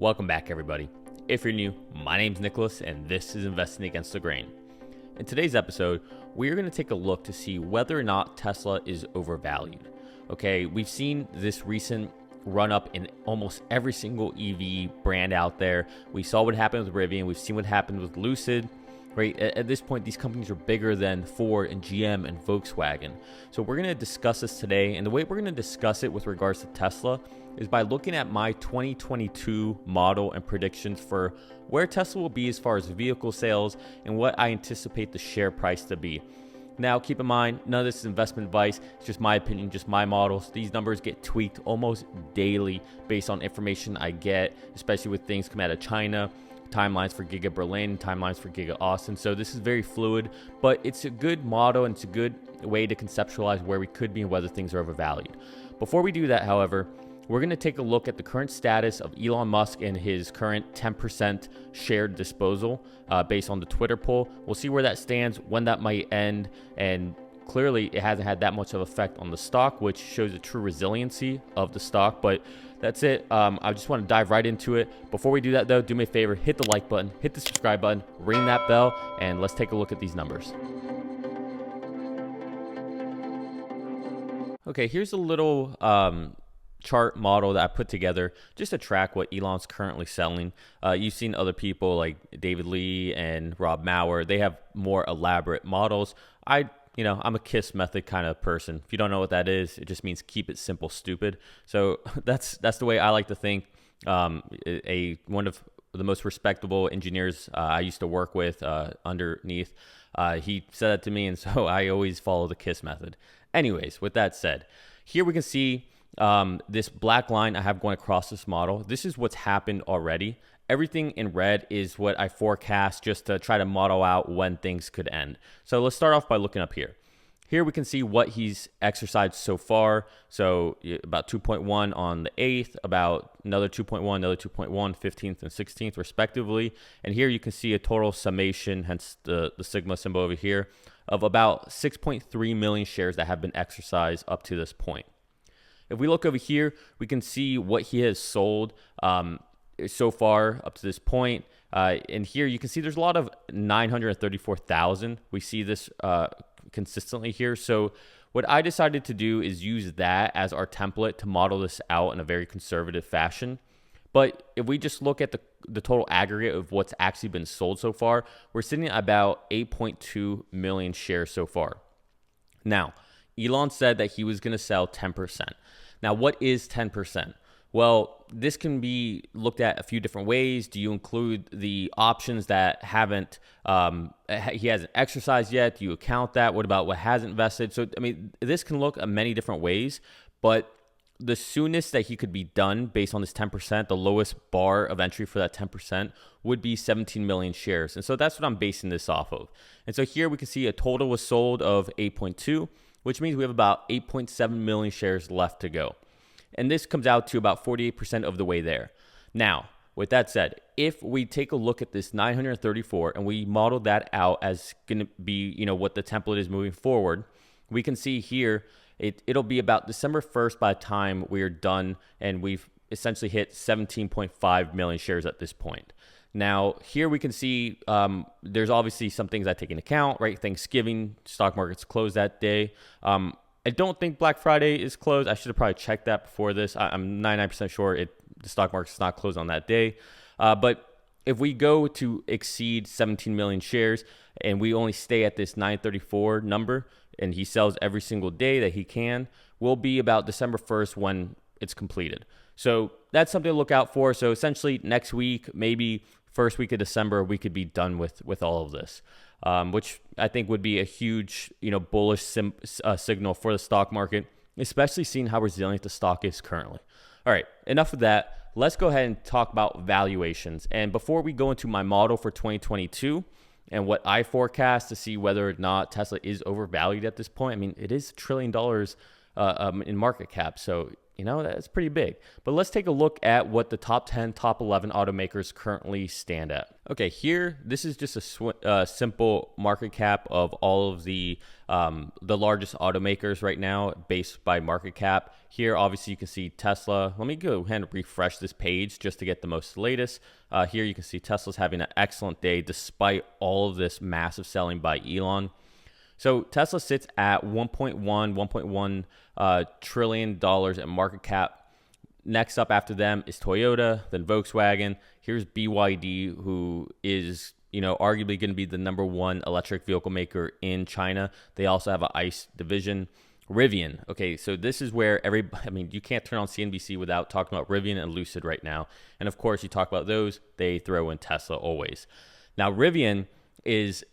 Welcome back, everybody. If you're new, my name's Nicholas, and this is Investing Against the Grain. In today's episode, we're going to take a look to see whether or not Tesla is overvalued. Okay, we've seen this recent run up in almost every single EV brand out there. We saw what happened with Rivian. We've seen what happened with Lucid. Right, at this point, these companies are bigger than Ford and GM and Volkswagen. So we're going to discuss this today. And the way we're going to discuss it with regards to Tesla is by looking at my 2022 model and predictions for where Tesla will be as far as vehicle sales and what I anticipate the share price to be. Now, keep in mind, none of this is investment advice. It's just my opinion, just my models. These numbers get tweaked almost daily based on information I get, especially with things coming out of China, timelines for Giga Berlin, timelines for Giga Austin. So this is very fluid, but it's a good model and it's a good way to conceptualize where we could be and whether things are overvalued. Before we do that, however, we're going to take a look at the current status of Elon Musk and his current 10% shared disposal based on the Twitter poll. We'll see where that stands, when that might end, and clearly it hasn't had that much of effect on the stock, which shows the true resiliency of the stock. But that's it. I just want to dive right into it. Before we do that, though, do me a favor, hit the like button, hit the subscribe button, ring that bell, and let's take a look at these numbers. Okay, here's a little chart model that I put together just to track what Elon's currently selling. You've seen other people like David Lee and Rob Maurer. They have more elaborate models. I'm a KISS method kind of person. If you don't know what that is, it just means keep it simple, stupid. So that's the way I like to think. One of the most respectable engineers I used to work with underneath, he said that to me, and so I always follow the KISS method. Anyways, with that said, here we can see this black line I have going across this model. This is what's happened already. Everything in red is what I forecast just to try to model out when things could end. So let's start off by looking up here. Here we can see what he's exercised so far. So about 2.1 on the 8th, about another 2.1, another 2.1, 15th and 16th respectively. And here you can see a total summation, hence the sigma symbol over here, of about 6.3 million shares that have been exercised up to this point. If we look over here, we can see what he has sold so far up to this point. And here you can see there's a lot of 934,000. We see this consistently here. So what I decided to do is use that as our template to model this out in a very conservative fashion. But if we just look at the total aggregate of what's actually been sold so far, we're sitting at about 8.2 million shares so far. Now, Elon said that he was going to sell 10%. Now, what is 10%? Well, this can be looked at a few different ways. Do you include the options that he hasn't exercised yet? Do you account that? What about what hasn't vested? So, this can look at many different ways, but the soonest that he could be done based on this 10%, the lowest bar of entry for that 10% would be 17 million shares. And so that's what I'm basing this off of. And so here we can see a total was sold of 8.2, which means we have about 8.7 million shares left to go. And this comes out to about 48% of the way there. Now, with that said, if we take a look at this 934 and we model that out as going to be, what the template is moving forward, we can see here it'll be about December 1st by the time we're done and we've essentially hit 17.5 million shares at this point. Now, here we can see there's obviously some things I take into account, right? Thanksgiving, stock market's closed that day. I don't think Black Friday is closed. I should have probably checked that before this. I'm 99% sure the stock market's not closed on that day. But if we go to exceed 17 million shares and we only stay at this 934 number and he sells every single day that he can, we'll be about December 1st when it's completed. So that's something to look out for. So essentially next week, maybe first week of December, we could be done with all of this. Which I think would be a huge, bullish signal for the stock market, especially seeing how resilient the stock is currently. All right, enough of that. Let's go ahead and talk about valuations. And before we go into my model for 2022 and what I forecast to see whether or not Tesla is overvalued at this point, it is $1 trillion in market cap. So, That's pretty big. But let's take a look at what the top 10, top 11 automakers currently stand at. Okay, here, this is just a simple market cap of all of the largest automakers right now based by market cap. Here, obviously, you can see Tesla. Let me go ahead and refresh this page just to get the most latest. Here, you can see Tesla's having an excellent day despite all of this massive selling by Elon. So Tesla sits at $1.1 trillion in market cap. Next up after them is Toyota, then Volkswagen. Here's BYD, who is, arguably going to be the number one electric vehicle maker in China. They also have an ICE division. Rivian. Okay, so this is where you can't turn on CNBC without talking about Rivian and Lucid right now. And of course, you talk about those, they throw in Tesla always. Now, Rivian is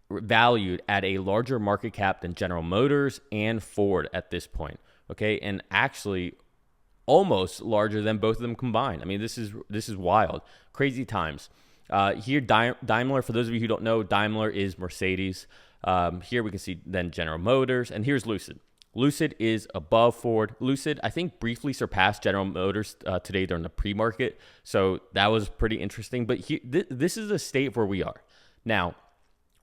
valued at a larger market cap than General Motors and Ford at this point, okay, and actually almost larger than both of them combined. I mean, this is wild, crazy times. Here, Daimler. For those of you who don't know, Daimler is Mercedes. Here we can see then General Motors, and here's Lucid. Lucid is above Ford. Lucid, I think, briefly surpassed General Motors today during the pre-market, so that was pretty interesting. But this is the state where we are now.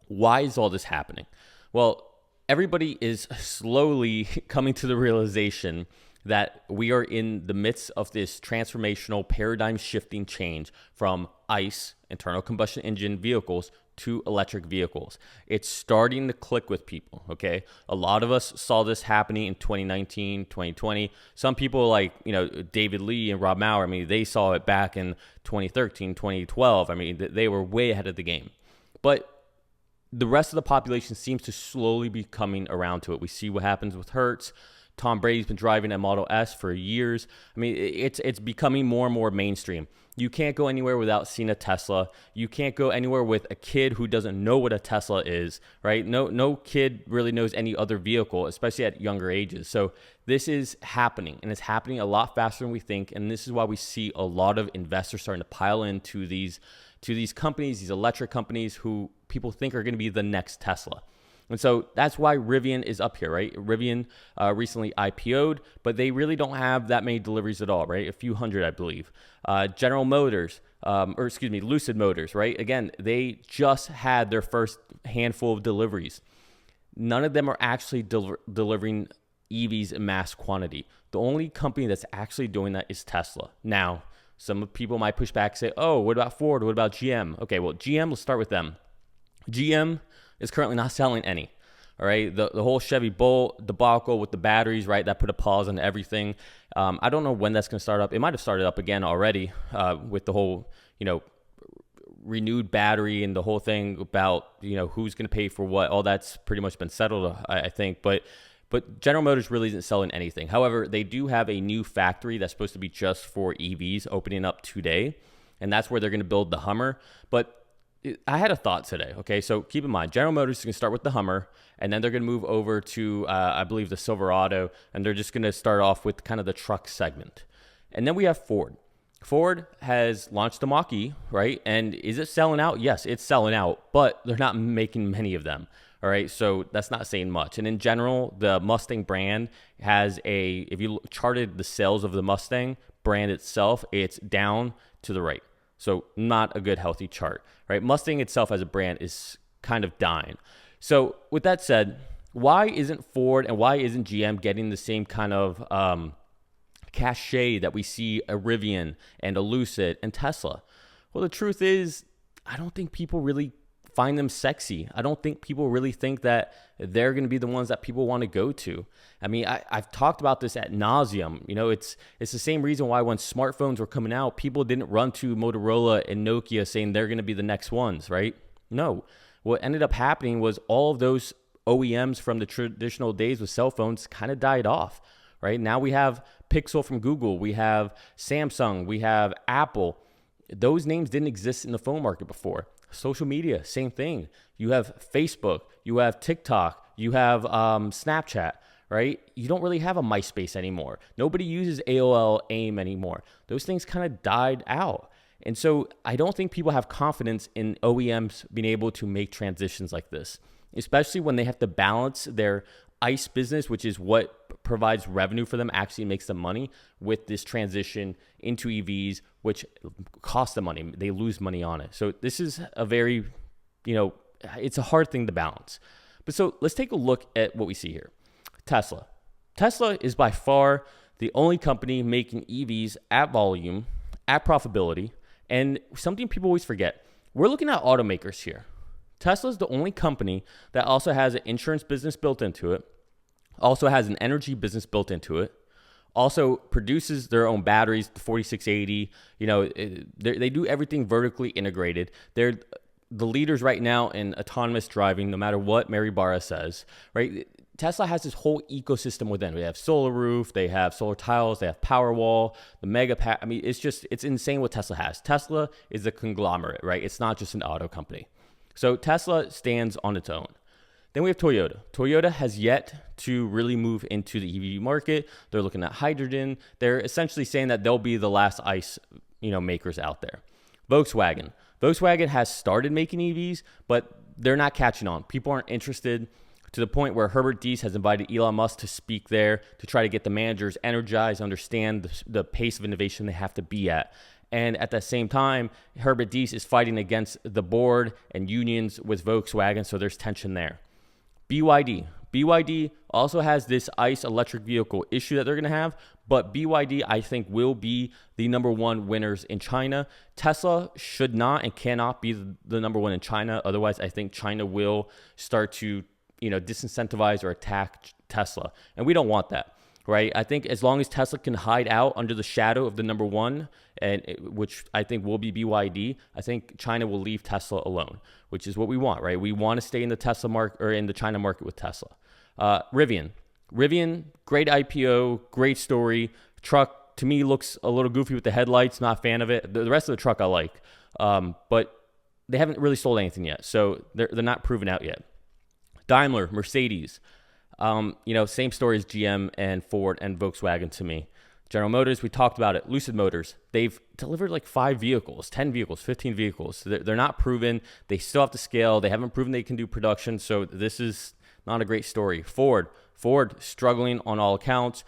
Why is all this happening? Well, everybody is slowly coming to the realization that we are in the midst of this transformational paradigm shifting change from ICE, internal combustion engine vehicles, to electric vehicles. It's starting to click with people, okay? A lot of us saw this happening in 2019, 2020. Some people like, David Lee and Rob Maurer, they saw it back in 2013, 2012. They were way ahead of the game. But the rest of the population seems to slowly be coming around to it. We see what happens with Hertz. Tom Brady's been driving a Model S for years. It's becoming more and more mainstream. You can't go anywhere without seeing a Tesla. You can't go anywhere with a kid who doesn't know what a Tesla is, right? No kid really knows any other vehicle, especially at younger ages. So this is happening, and it's happening a lot faster than we think. And this is why we see a lot of investors starting to pile into these companies, these electric companies who people think are going to be the next Tesla. And so that's why Rivian is up here, right? Rivian recently IPO'd, but they really don't have that many deliveries at all, right? A few hundred, I believe. General Motors, Lucid Motors, right? Again, they just had their first handful of deliveries. None of them are actually delivering EVs in mass quantity. The only company that's actually doing that is Tesla. Now, some people might push back and say, oh, what about Ford? What about GM? Okay, well, GM, let's start with them. GM is currently not selling any. All right, the whole Chevy Bolt debacle with the batteries, right? That put a pause on everything. I don't know when that's going to start up. It might have started up again already with the whole, renewed battery and the whole thing about, who's going to pay for what. All that's pretty much been settled, I think. But General Motors really isn't selling anything. However, they do have a new factory that's supposed to be just for EVs opening up today, and that's where they're going to build the Hummer. But I had a thought today, okay? So keep in mind, General Motors is going to start with the Hummer, and then they're going to move over to, I believe, the Silverado, and they're just going to start off with kind of the truck segment. And then we have Ford. Ford has launched the Mach-E, right? And is it selling out? Yes, it's selling out, but they're not making many of them, all right? So that's not saying much. And in general, the Mustang brand has if you charted the sales of the Mustang brand itself, it's down to the right. So not a good, healthy chart, right? Mustang itself as a brand is kind of dying. So with that said, why isn't Ford and why isn't GM getting the same kind of cachet that we see a Rivian and a Lucid and Tesla? Well, the truth is, I don't think people really find them sexy. I don't think people really think that they're going to be the ones that people want to go to. I've talked about this ad nauseum. It's the same reason why when smartphones were coming out, people didn't run to Motorola and Nokia saying they're going to be the next ones, right? No. What ended up happening was all of those OEMs from the traditional days with cell phones kind of died off, right? Now we have Pixel from Google, we have Samsung, we have Apple. Those names didn't exist in the phone market before. Social media, same thing. You have Facebook, you have TikTok, you have Snapchat, right? You don't really have a MySpace anymore. Nobody uses AOL, AIM anymore. Those things kind of died out. And so I don't think people have confidence in OEMs being able to make transitions like this, especially when they have to balance their ICE business, which is what provides revenue for them, actually makes them money, with this transition into EVs, which costs them money. They lose money on it. So this is a very, it's a hard thing to balance. But so let's take a look at what we see here. Tesla. Tesla is by far the only company making EVs at volume, at profitability, and something people always forget. We're looking at automakers here. Tesla is the only company that also has an insurance business built into it, also has an energy business built into it, also produces their own batteries, the 4680. They do everything vertically integrated. They're the leaders right now in autonomous driving, no matter what Mary Barra says, right? Tesla has this whole ecosystem within. They have solar roof, they have solar tiles, they have Powerwall, the mega pack. I mean, it's insane what Tesla has. Tesla is a conglomerate, right? It's not just an auto company. So Tesla stands on its own. Then we have Toyota. Toyota has yet to really move into the EV market. They're looking at hydrogen. They're essentially saying that they'll be the last ICE, makers out there. Volkswagen. Volkswagen has started making EVs, but they're not catching on. People aren't interested, to the point where Herbert Diess has invited Elon Musk to speak there to try to get the managers energized, understand the pace of innovation they have to be at. And at the same time, Herbert Diess is fighting against the board and unions with Volkswagen, so there's tension there. BYD. BYD also has this ICE electric vehicle issue that they're going to have, but BYD, I think, will be the number one winners in China. Tesla should not and cannot be the number one in China. Otherwise, I think China will start to disincentivize or attack Tesla. And we don't want that, right? I think as long as Tesla can hide out under the shadow of the number one, which I think will be BYD, I think China will leave Tesla alone, which is what we want, right? We want to stay in the Tesla market, or in the China market with Tesla. Rivian, great IPO, great story. Truck to me looks a little goofy with the headlights. Not a fan of it. The rest of the truck I like, but they haven't really sold anything yet, so they're not proven out yet. Daimler, Mercedes, same story as GM and Ford and Volkswagen to me. General Motors, we talked about it. Lucid Motors, they've delivered like 5 vehicles, 10 vehicles, 15 vehicles. So they're not proven. They still have to scale. They haven't proven they can do production. So this is not a great story. Ford struggling on all accounts.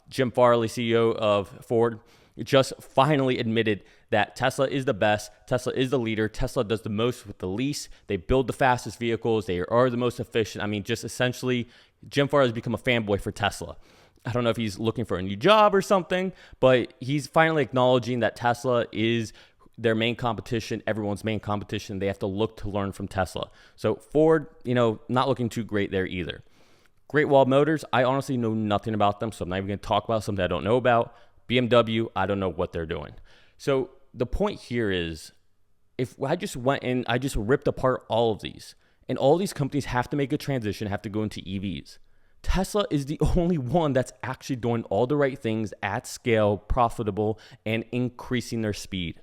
Jim Farley, CEO of Ford, just finally admitted that Tesla is the best. Tesla is the leader. Tesla does the most with the least. They build the fastest vehicles. They are the most efficient. I mean, just essentially, Jim Farley has become a fanboy for Tesla. I don't know if he's looking for a new job or something, but he's finally acknowledging that Tesla is their main competition, everyone's main competition. They have to look to learn from Tesla. So Ford, not looking too great there either. Great Wall Motors, I honestly know nothing about them, so I'm not even going to talk about something I don't know about. BMW, I don't know what they're doing. So the point here is, if I just went in, I just ripped apart all of these, and all these companies have to make a transition, have to go into EVs. Tesla is the only one that's actually doing all the right things at scale, profitable, and increasing their speed.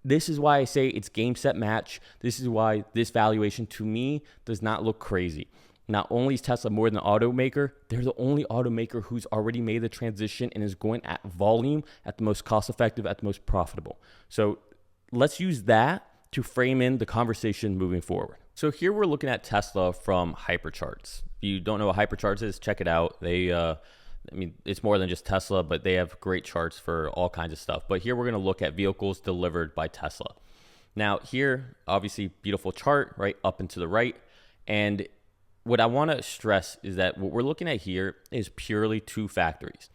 This is why I say it's game, set, match. This is why this valuation to me does not look crazy. Not only is Tesla more than an automaker, they're the only automaker who's already made the transition and is going at volume, at the most cost effective, at the most profitable. So let's use that to frame in the conversation moving forward. So here we're looking at Tesla from Hypercharts. If you don't know what Hypercharts is, check it out. It's more than just Tesla, but they have great charts for all kinds of stuff. But here we're going to look at vehicles delivered by Tesla. Now here, obviously, beautiful chart, right, up and to the right. And what I want to stress is that what we're looking at here is purely 2 factories.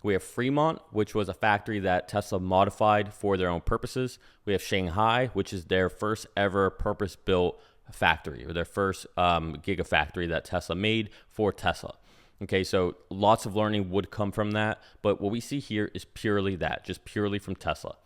We have Fremont, which was a factory that Tesla modified for their own purposes. We have Shanghai, which is their first ever purpose-built factory, or their first gigafactory that Tesla made for Tesla. Okay, so lots of learning would come from that, but what we see here is purely that, just purely from Tesla,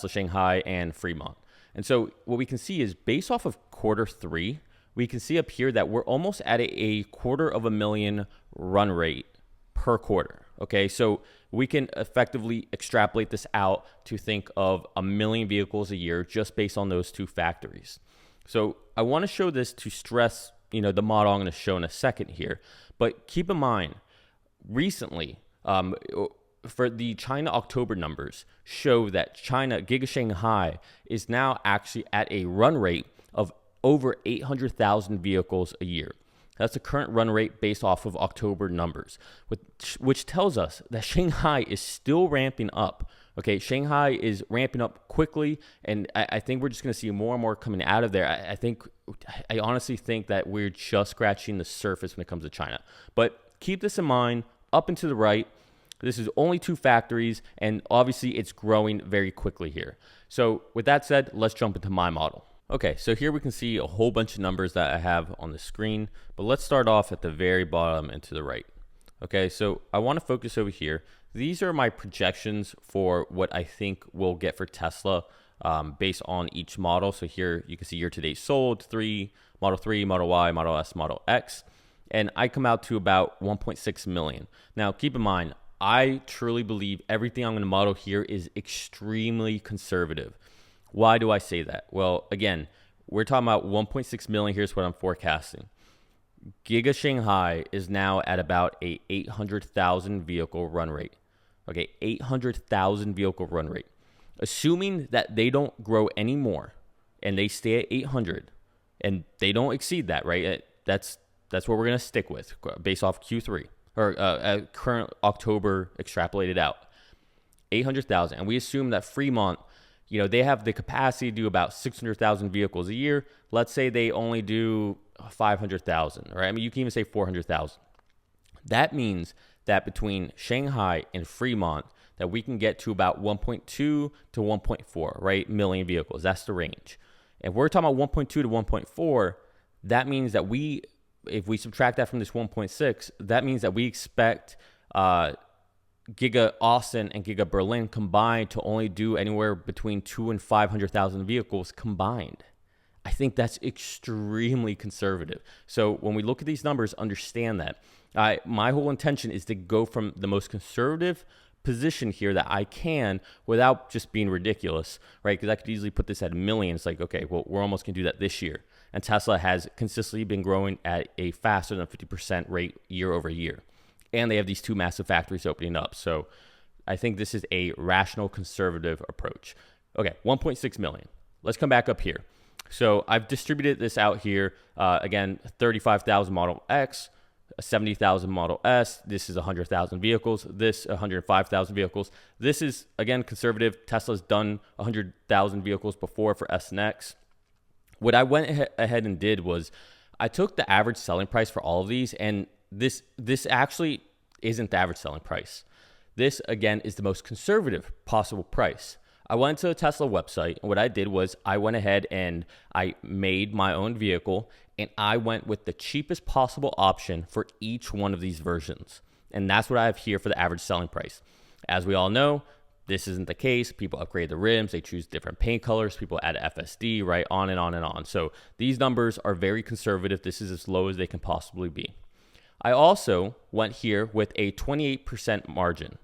Shanghai, and Fremont. And so what we can see is, based off of Q3, we can see up here that we're almost at a 250,000 run rate per quarter. Okay, so we can effectively extrapolate this out to think of 1 million vehicles a year just based on those 2 factories. So I want to show this to stress, the model I'm going to show in a second here. But keep in mind, recently, for the China October numbers show that China, Giga Shanghai, is now actually at a run rate of over 800,000 vehicles a year. That's the current run rate based off of October numbers, which tells us that Shanghai is still ramping up. Okay, Shanghai is ramping up quickly, and I think we're just going to see more and more coming out of there. I honestly think that we're just scratching the surface when it comes to China. But keep this in mind, up and to the right, this is only 2 factories, and obviously it's growing very quickly here. So with that said, let's jump into my model. Okay, so here we can see a whole bunch of numbers that I have on the screen, but let's start off at the very bottom and to the right. Okay, so I want to focus over here. These are my projections for what I think we'll get for Tesla based on each model. So here you can see year-to-date sold, Model 3, Model Y, Model S, Model X, and I come out to about 1.6 million. Now, keep in mind, I truly believe everything I'm going to model here is extremely conservative. Why do I say that? Well, again, we're talking about 1.6 million. Here's what I'm forecasting. Giga Shanghai is now at about a 800,000 vehicle run rate. Okay, 800,000 vehicle run rate. Assuming that they don't grow anymore and they stay at 800 and they don't exceed that, right? That's what we're going to stick with based off Q3 or current October extrapolated out. 800,000. And we assume that Fremont, they have the capacity to do about 600,000 vehicles a year. Let's say they only do 500,000, right? I mean, you can even say 400,000. That means that between Shanghai and Fremont, that we can get to about 1.2 to 1.4, right? Million vehicles. That's the range. If we're talking about 1.2 to 1.4, that means that if we subtract that from this 1.6, that means that we expect Giga Austin and Giga Berlin combined to only do anywhere between 200,000 and 500,000 vehicles combined. I think that's extremely conservative. So when we look at these numbers, understand that. My whole intention is to go from the most conservative position here that I can without just being ridiculous, right? Because I could easily put this at 1 million. It's like, okay, well, we're almost going to do that this year. And Tesla has consistently been growing at a faster than 50% rate year over year. And they have these 2 massive factories opening up. So I think this is a rational, conservative approach. Okay, 1.6 million. Let's come back up here. So I've distributed this out here. Again, 35,000 Model X, 70,000 Model S. This is 100,000 vehicles. This 105,000 vehicles. This is, again, conservative. Tesla's done 100,000 vehicles before for S and X. What I went ahead and did was I took the average selling price for all of these, and this actually isn't the average selling price. This, again, is the most conservative possible price. I went to the Tesla website, and what I did was I went ahead and I made my own vehicle, and I went with the cheapest possible option for each one of these versions. And that's what I have here for the average selling price. As we all know, this isn't the case. People upgrade the rims. They choose different paint colors. People add FSD, right? On and on and on. So these numbers are very conservative. This is as low as they can possibly be. I also went here with a 28% margin.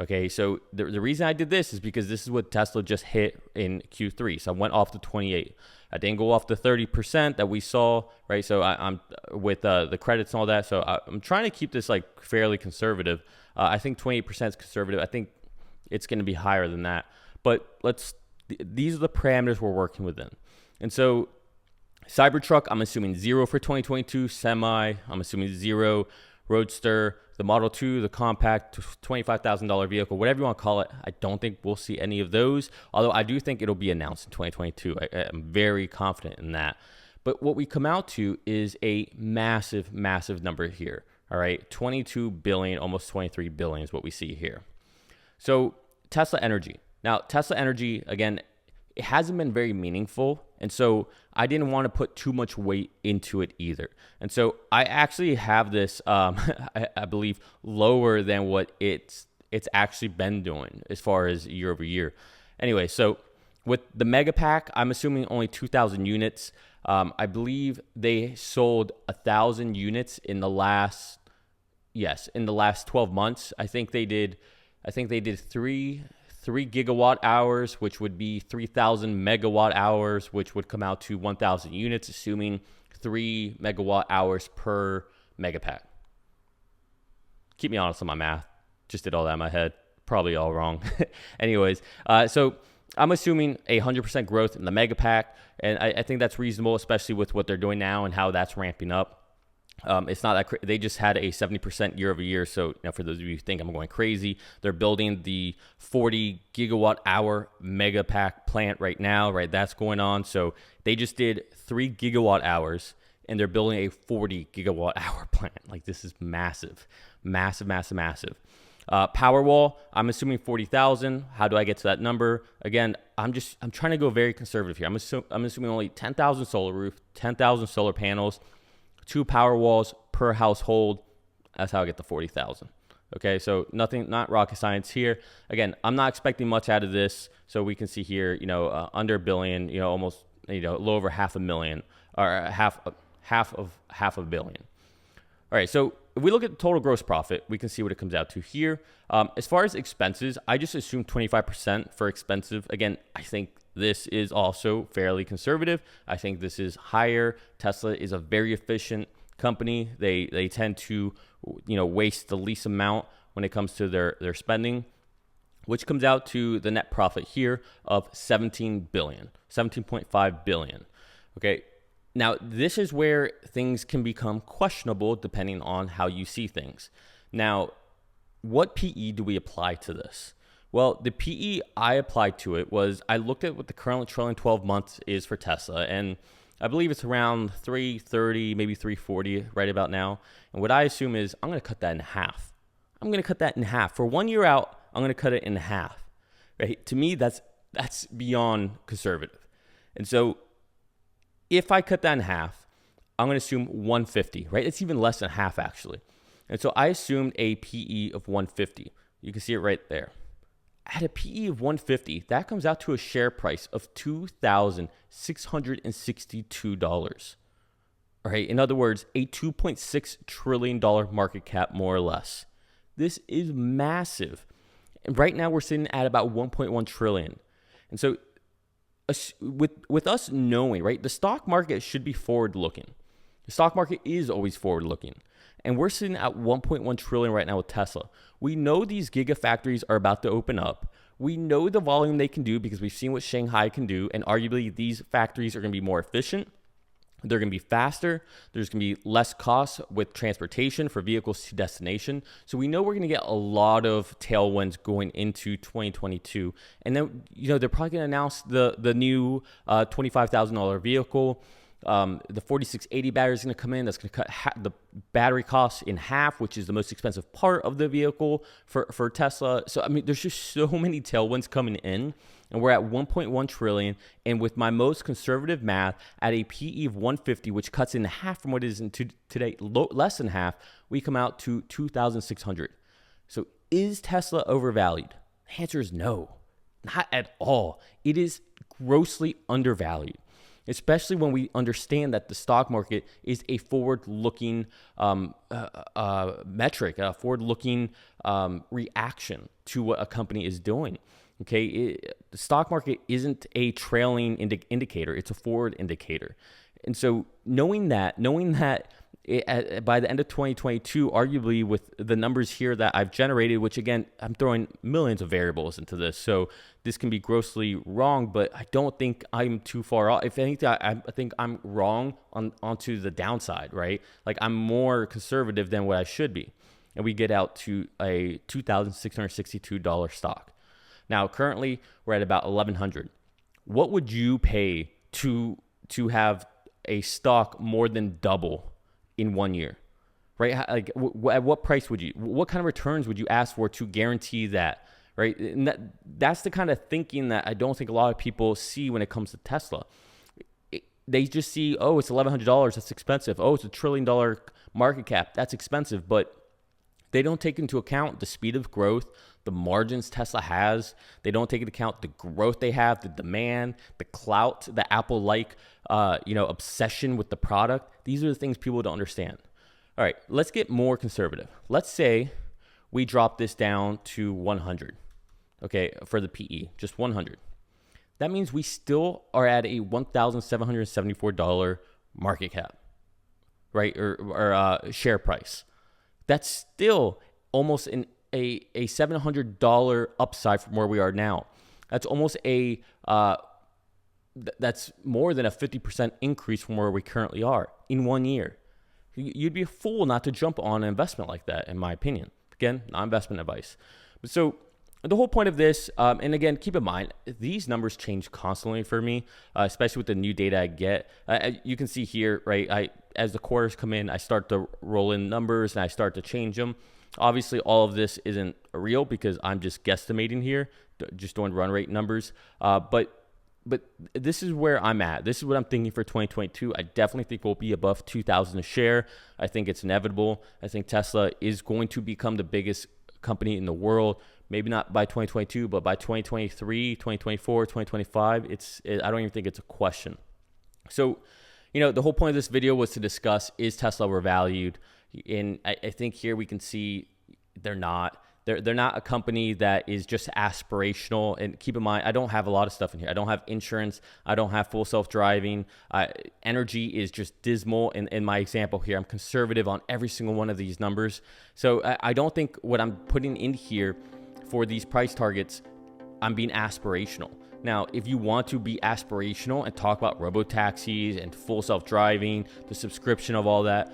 Okay, so the reason I did this is because this is what Tesla just hit in Q3. So I went off the 28. I didn't go off the 30% that we saw, right? So I'm with the credits and all that. So I'm trying to keep this like fairly conservative. I think 28% is conservative. I think it's going to be higher than that. But these are the parameters we're working within. And so Cybertruck, I'm assuming 0 for 2022. Semi, I'm assuming 0. Roadster, the Model 2, the compact, $25,000 vehicle, whatever you want to call it. I don't think we'll see any of those, although I do think it'll be announced in 2022. I'm very confident in that. But what we come out to is a massive, massive number here. All right, 22 billion, almost 23 billion is what we see here. So Tesla Energy. Now, Tesla Energy, again, it hasn't been very meaningful. And so I didn't want to put too much weight into it either. And so I actually have this, I believe, lower than what it's actually been doing as far as year over year. Anyway, so with the Mega Pack, I'm assuming only 2,000 units. I believe they sold 1,000 units in the last 12 months. I think they did 3 gigawatt hours, which would be 3,000 megawatt hours, which would come out to 1,000 units, assuming 3 megawatt hours per Megapack. Keep me honest on my math. Just did all that in my head. Probably all wrong. Anyways, so I'm assuming 100% growth in the Megapack, and I think that's reasonable, especially with what they're doing now and how that's ramping up. It's not that they just had a 70% year over year. So now, for those of you who think I'm going crazy, they're building the 40 gigawatt hour mega pack plant right now, right? That's going on. So they just did 3 gigawatt hours, and they're building a 40 gigawatt hour plant. Like, this is massive, massive, massive, massive. Powerwall, I'm assuming 40,000. How do I get to that number? Again, I'm trying to go very conservative here. I'm assuming only 10,000 solar roof, 10,000 solar panels, 2 power walls per household. That's how I get the 40,000. Okay, so not rocket science here. Again, I'm not expecting much out of this. So we can see here, under $1 billion, almost, a little over $500,000, or half of $1 billion. All right, so if we look at the total gross profit, we can see what it comes out to here. As far as expenses, I just assume 25% for expensive. Again, I think this is also fairly conservative. I think this is higher. Tesla is a very efficient company. They tend to, waste the least amount when it comes to their spending, which comes out to the net profit here of $17.5 billion. Okay. Now, this is where things can become questionable depending on how you see things. Now, what PE do we apply to this? Well, the PE I applied to it was I looked at what the current trailing 12 months is for Tesla, and I believe it's around 330, maybe 340 right about now. And what I assume is I'm going to cut that in half. For 1 year out, I'm going to cut it in half. Right? To me, that's beyond conservative. And so if I cut that in half, I'm going to assume 150, right? It's even less than half, actually. And so I assumed a PE of 150. You can see it right there. At a PE of 150, that comes out to a share price of $2,662. All right, in other words, a $2.6 trillion market cap, more or less. This is massive. And right now we're sitting at about 1.1 trillion. And so with us knowing, right, the stock market should be forward looking. The stock market is always forward looking. And we're sitting at 1.1 trillion right now with Tesla. We know these gigafactories are about to open up. We know the volume they can do because we've seen what Shanghai can do. And arguably these factories are going to be more efficient. They're going to be faster. There's going to be less costs with transportation for vehicles to destination. So we know we're going to get a lot of tailwinds going into 2022. And then, they're probably going to announce the new $25,000 vehicle. The 4680 battery is going to come in. That's going to cut the battery costs in half, which is the most expensive part of the vehicle for Tesla. So, I mean, there's just so many tailwinds coming in. And we're at 1.1 trillion. And with my most conservative math, at a PE of 150, which cuts in half from what it is today, less than half, we come out to 2,600. So is Tesla overvalued? The answer is no, not at all. It is grossly undervalued, especially when we understand that the stock market is a forward-looking metric, a forward-looking reaction to what a company is doing. Okay, the stock market isn't a trailing indicator; it's a forward indicator. And so, knowing that by the end of 2022, arguably with the numbers here that I've generated, which again, I'm throwing millions of variables into this, so this can be grossly wrong, but I don't think I'm too far off. If anything, I think I'm wrong onto the downside, right? Like I'm more conservative than what I should be. And we get out to a $2,662 stock. Now, currently, we're at about 1,100. What would you pay to have a stock more than double in 1 year, right? Like, at what price what kind of returns would you ask for to guarantee that, right? And that's the kind of thinking that I don't think a lot of people see when it comes to Tesla. They just see, oh, it's $1,100, that's expensive. Oh, it's $1 trillion market cap, that's expensive. But they don't take into account the speed of growth, the margins Tesla has. They don't take into account the growth they have, the demand, the clout, the Apple-like, obsession with the product. These are the things people don't understand. All right, let's get more conservative. Let's say we drop this down to 100, okay, for the PE, just 100. That means we still are at a $1,774 market cap, right, or share price. That's still almost a $700 upside from where we are now. That's almost that's more than a 50% increase from where we currently are in 1 year. You'd be a fool not to jump on an investment like that, in my opinion. Again, not investment advice. But so the whole point of this, and again, keep in mind, these numbers change constantly for me, especially with the new data I get. You can see here, right, as the quarters come in, I start to roll in numbers and I start to change them. Obviously, all of this isn't real because I'm just guesstimating here, just doing run rate numbers. But this is where I'm at. This is what I'm thinking for 2022. I definitely think we'll be above 2,000 a share. I think it's inevitable. I think Tesla is going to become the biggest company in the world. Maybe not by 2022, but by 2023, 2024, 2025, I don't even think it's a question. So, the whole point of this video was to discuss, is Tesla overvalued? And I think here we can see they're not. They're not a company that is just aspirational. And keep in mind, I don't have a lot of stuff in here. I don't have insurance. I don't have full self-driving. Energy is just dismal. In my example here, I'm conservative on every single one of these numbers. So I don't think what I'm putting in here for these price targets, I'm being aspirational. Now, if you want to be aspirational and talk about robo-taxis and full self-driving, the subscription of all that,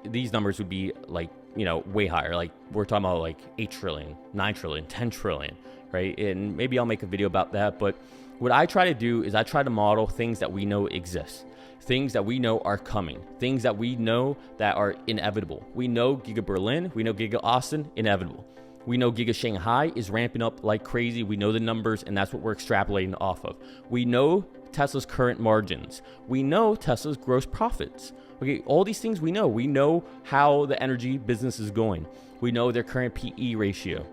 these numbers would be like, way higher. Like we're talking about like 8 trillion, 9 trillion, 10 trillion, right? And maybe I'll make a video about that. But what I try to do is I try to model things that we know exist, things that we know are coming, things that we know that are inevitable. We know Giga Berlin, we know Giga Austin, inevitable. We know Giga Shanghai is ramping up like crazy. We know the numbers, and that's what we're extrapolating off of. We know Tesla's current margins. We know Tesla's gross profits. Okay, all these things we know. We know how the energy business is going. We know their current PE ratio.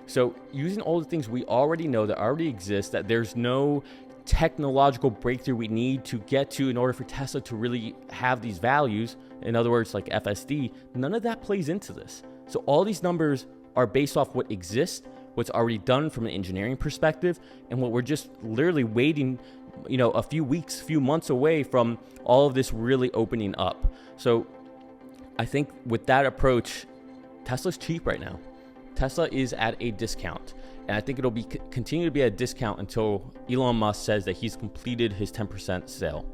So using all the things we already know that already exist, that there's no technological breakthrough we need to get to in order for Tesla to really have these values, in other words, like FSD, none of that plays into this. So all these numbers are based off what exists, what's already done from an engineering perspective, and what we're just literally waiting, a few weeks, few months away from all of this really opening up. So I think with that approach, Tesla's cheap right now. Tesla is at a discount, and I think it'll continue to be at a discount until Elon Musk says that he's completed his 10% sale.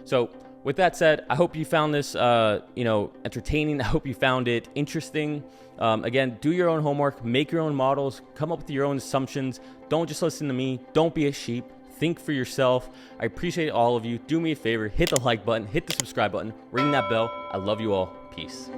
So with that said, I hope you found this, entertaining. I hope you found it interesting. Again, do your own homework, make your own models, come up with your own assumptions. Don't just listen to me. Don't be a sheep. Think for yourself. I appreciate all of you. Do me a favor, hit the like button, hit the subscribe button, ring that bell. I love you all. Peace.